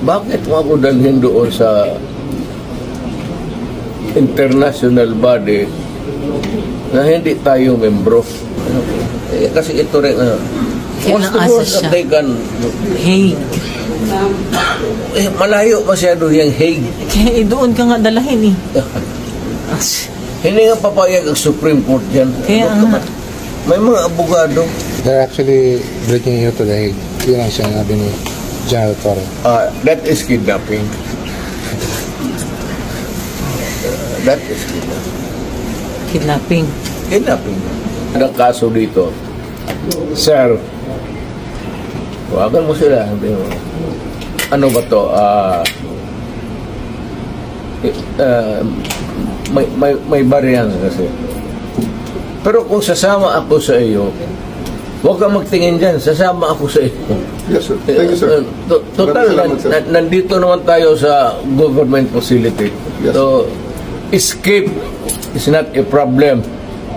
bakit mo ako dalhin doon sa international body na hindi tayo membro? Kasi ito rin, what's the word that they can... Hague. Malayo masyado yung Hague. Kaya doon ka nga dalahin Hindi nga papayag ang Supreme Court dyan. Kaya nga. May mga abogado. They're actually bringing you to the Hague. Yun ang sinabi ni General Torre. That is kidnapping. That is Kidnapping. kidnapping. Ang kaso dito, sir, huwagan mo sila. Ano ba to? May baryan kasi. Pero kung sasama ako sa iyo, huwag kang magtingin dyan, sasama ako sa iyo. Yes, sir. Thank you, sir. Total, nandito naman tayo sa government facility. Yes. So, escape is not a problem.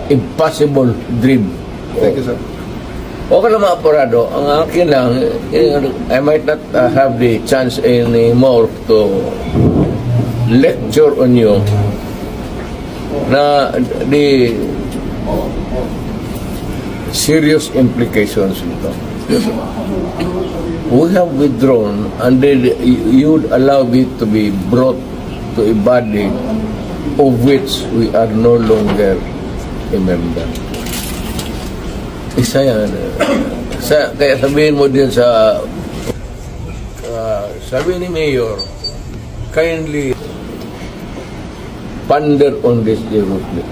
Impossible dream. Thank you, sir. Huwag ka na maapurado. Ang akin lang, I might not have the chance anymore to lecture on you na the serious implications nito. We have withdrawn and then you would allow it to be brought to a body of which we are no longer a member. Isa yan. Kaya sabihin mo din sa sabi ni Mayor, kindly ponder on this seriously.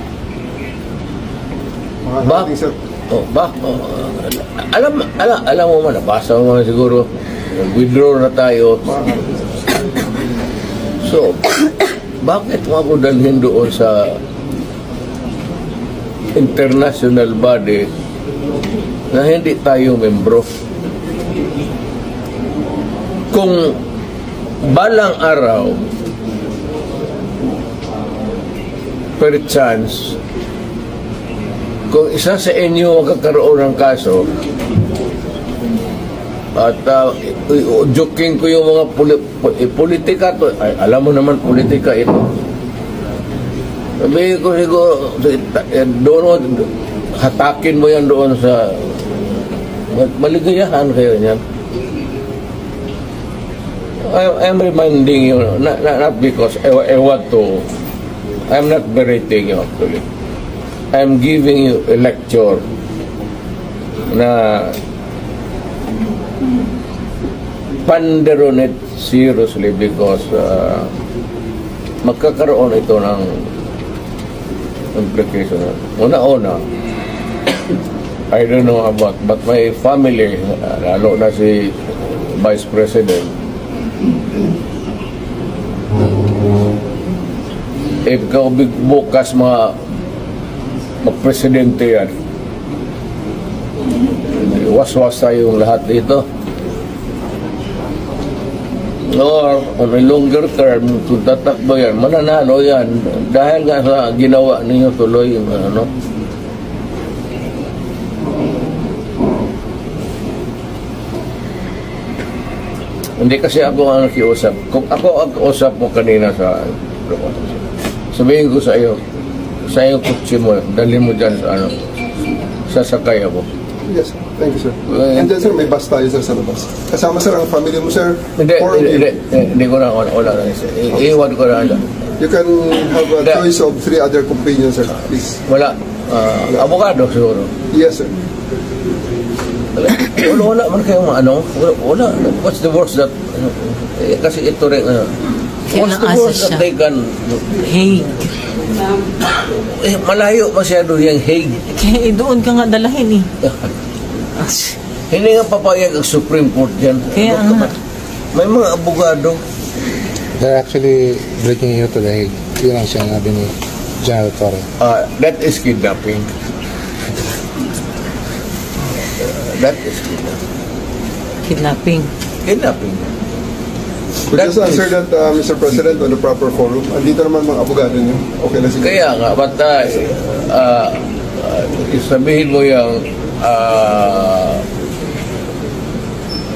Alam mo man, nabasa mo man siguro, withdraw na tayo. So, bakit mo ako dalhin doon sa international body na hindi tayo membro? Kung balang araw, per chance, kung isa sa inyo magkakaroon ng kaso at joking ko yung mga politika to, alam mo naman politika ito. Sabi ko siguro doon hatakin mo yan doon sa maligayahan kayo niyan. I'm reminding you, not because I want to, I'm not berating you actually. I'm giving you a lecture na ponder on it seriously because magkakaroon ito ng implication. Una-una, I don't know about, but my family, lalo na si Vice President, if ikaw bukas mag-presidente yan, was-was tayong lahat dito. Or on a longer term, kung tatakbo yan, mananalo yan dahil nga sa ginawa ninyo tuloy ano. Hindi kasi ako ang nakiusap. Kung ako ang kausap mo kanina sa sabihin ko sa iyo, sa iyong kutsi mo, dalhin mo dyan sa ano, sasakay ako. Yes, sir. Thank you, sir. And then, sir, may bus tayo, sir, sa labas. Kasama, sir, ang family mo, sir. Hindi ko na, wala na. Iwan ko na. You can have a choice of 3 other companions, sir, please. Wala. Abogado, siguro. Yes, sir. Wala man kayong ano. Wala. What's the worst that, kasi ito rin, what's the worst that they can... Hague. Malayo masyado yung Hague. Kaya doon ka nga dalahin Hindi nga papayag ang Supreme Court dyan. Kaya nga. May mga abogado. They're actually bringing you to the Hague. Yun ang sinabi ni General Torre. That is kidnapping. That is Kidnapping. Kidnapping. Could you just answer that, Mr. President, on the proper forum? Andito naman mga abogado niyo. Okay na siguro. Kaya nga, but isabihin mo yung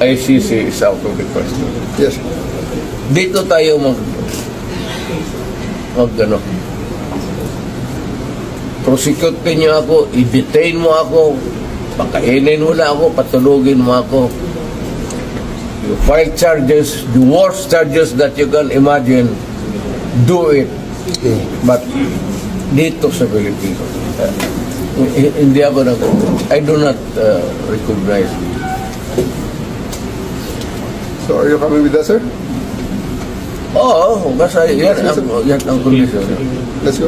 ICC is out of the question. Yes. Dito tayo ano, prosecute niyo ako, i-detain mo ako, pakainin mo na ako, patulugin mo ako. You file charges, the worst charges that you can imagine, do it. Yeah. But dito sa Pilipinas, hindi ako I do not recognize. So are you coming with us, sir? Oo, basta yan ang condition. Let's go.